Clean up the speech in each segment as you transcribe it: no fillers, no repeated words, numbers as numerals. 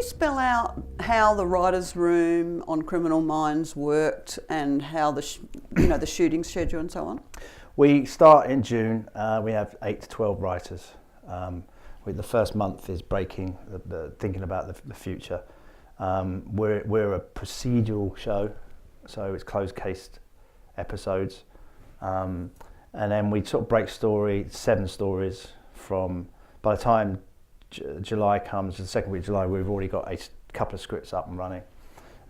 you spell out how the writers' room on Criminal Minds worked and how the shooting schedule and so on? We start in June. We have 8 to 12 writers. The first month is breaking, thinking about the future. We're a procedural show, so it's closed-cased episodes. And then we sort of break 7 stories from, by the time July comes, the second week of July, we've already got a couple of scripts up and running.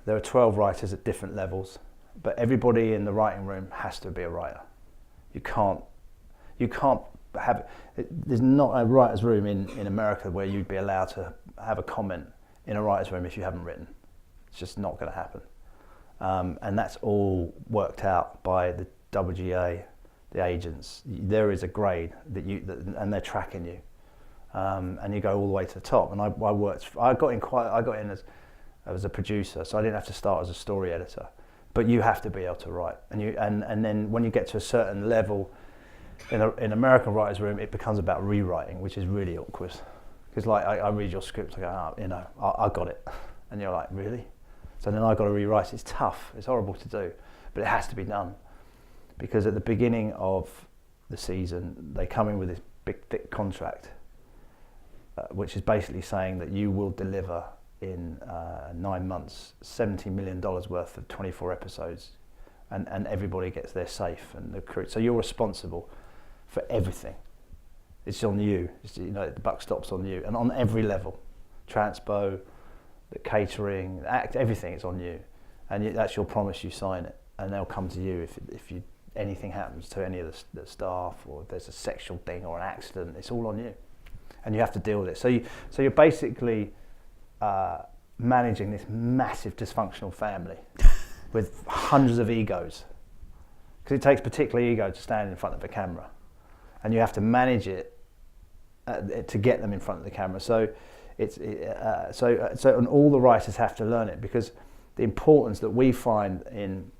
There are 12 writers at different levels, but everybody in the writing room has to be a writer. You can't have, there's not a writer's room in America where you'd be allowed to have a comment in a writer's room if you haven't written. It's just not going to happen. And that's all worked out by the WGA, the agents. There is a grade and they're tracking you. And you go all the way to the top. And I got in as a producer, so I didn't have to start as a story editor. But you have to be able to write, and then when you get to a certain level in American writers' room, it becomes about rewriting, which is really awkward. Because like I read your script, I go, I got it, and you're like, really? So then I got to rewrite it. It's tough. It's horrible to do, but it has to be done. Because at the beginning of the season, they come in with this big, thick contract, which is basically saying that you will deliver in 9 months, $70 million worth of 24 episodes, and everybody gets there safe, and the crew. So you're responsible for everything. It's on you. The buck stops on you, and on every level, transpo, the catering, the act, everything is on you, and that's your promise. You sign it, and they'll come to you if anything happens to any of the staff, or if there's a sexual thing or an accident. It's all on you, and you have to deal with it. So you're basically managing this massive dysfunctional family with hundreds of egos, because it takes particular ego to stand in front of a camera, and you have to manage it to get them in front of the camera. So and all the writers have to learn it, because the importance that we find in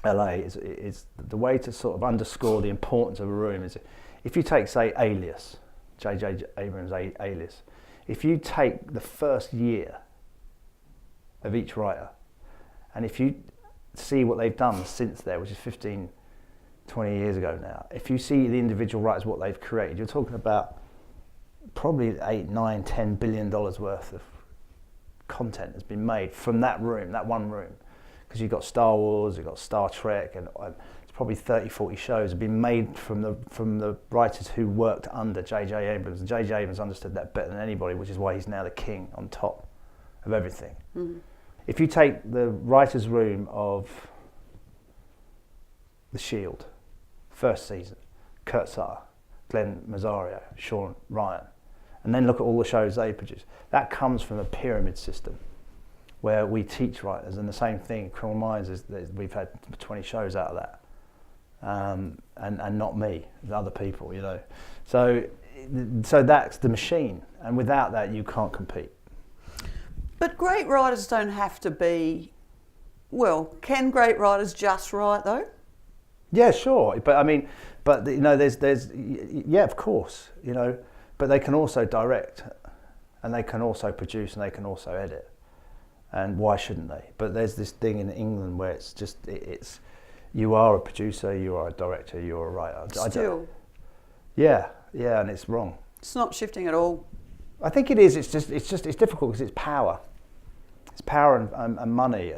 LA is the way to sort of underscore the importance of a room is if you take, say, Alias, J.J. Abrams' Alias. If you take the first year of each writer, and if you see what they've done since there, which is 15, 20 years ago now, if you see the individual writers, what they've created, you're talking about probably 8, 9, 10 billion dollars worth of content has been made from that room, that one room. Because you've got Star Wars, you've got Star Trek, and it's probably 30, 40 shows have been made from the writers who worked under J.J. Abrams. And J.J. Abrams understood that better than anybody, which is why he's now the king on top of everything. Mm-hmm. If you take the writer's room of The Shield, first season, Kurt Sutter, Glenn Mazzario, Sean Ryan, and then look at all the shows they produce, that comes from a pyramid system where we teach writers, and the same thing, Criminal Minds, we've had 20 shows out of that. And not me, other people, So that's the machine, and without that, you can't compete. But great writers don't have to be. Well, can great writers just write though? Yeah, sure. But there's yeah, of course, But they can also direct, and they can also produce, and they can also edit. And why shouldn't they? But there's this thing in England where it's just it's. You are a producer, you are a director, you're a writer. Still. Yeah, and it's wrong. It's not shifting at all. I think it is. It's difficult because it's power. It's power and money,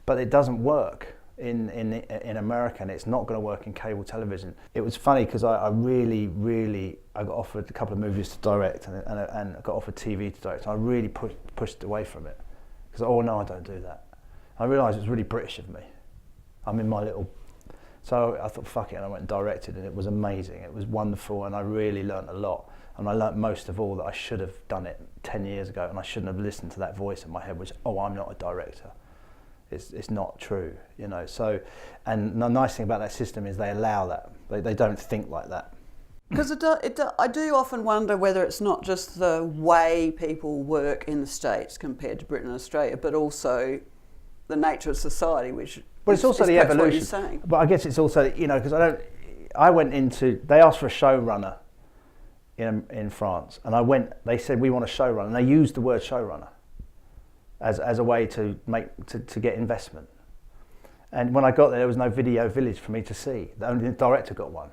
but it doesn't work in America, and it's not going to work in cable television. It was funny because I got offered a couple of movies to direct and I got offered TV to direct. And I really pushed away from it because no, I don't do that. I realised it was really British of me. I'm in my little, so I thought fuck it, and I went and directed, and it was amazing. It was wonderful, and I really learnt a lot. And I learnt most of all that I should have done it 10 years ago, and I shouldn't have listened to that voice in my head, which I'm not a director. It's not true, So, and the nice thing about that system is they allow that. They don't think like that. Because I do often wonder whether it's not just the way people work in the States compared to Britain and Australia, but also the nature of society, which. But it's also the evolution. What you're saying. But I guess it's also because they asked for a showrunner in France, and I went. They said we want a showrunner, and they used the word showrunner as a way to get investment. And when I got there was no video village for me to see. Only the director got one,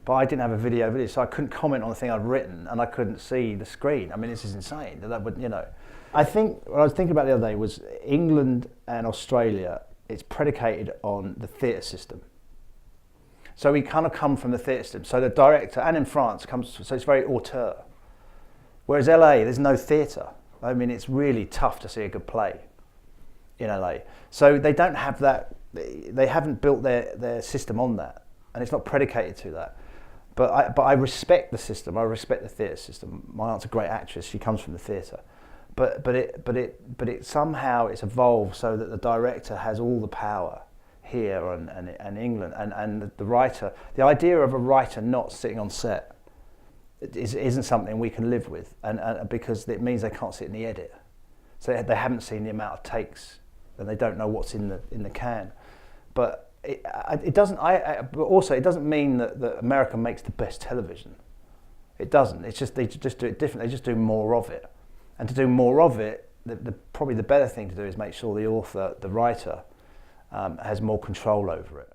but I didn't have a video village, so I couldn't comment on the thing I'd written, and I couldn't see the screen. I mean, this is insane. That would, you know. I think what I was thinking about the other day was England and Australia. It's predicated on the theatre system. So we kind of come from the theatre system. So the director, and in France, so it's very auteur. Whereas LA, there's no theatre. I mean, it's really tough to see a good play in LA. So they don't have that, they haven't built their system on that. And it's not predicated to that. But I respect the system, I respect the theatre system. My aunt's a great actress, she comes from the theatre. But it somehow it's evolved so that the director has all the power here and England, and the writer, the idea of a writer not sitting on set isn't something we can live with, and because it means they can't sit in the edit, so they haven't seen the amount of takes and they don't know what's in the can. But it doesn't. But also it doesn't mean that America makes the best television. It doesn't. It's just they just do it different. They just do more of it, and to do more of it, probably the better thing to do is make sure the author, the writer, has more control over it.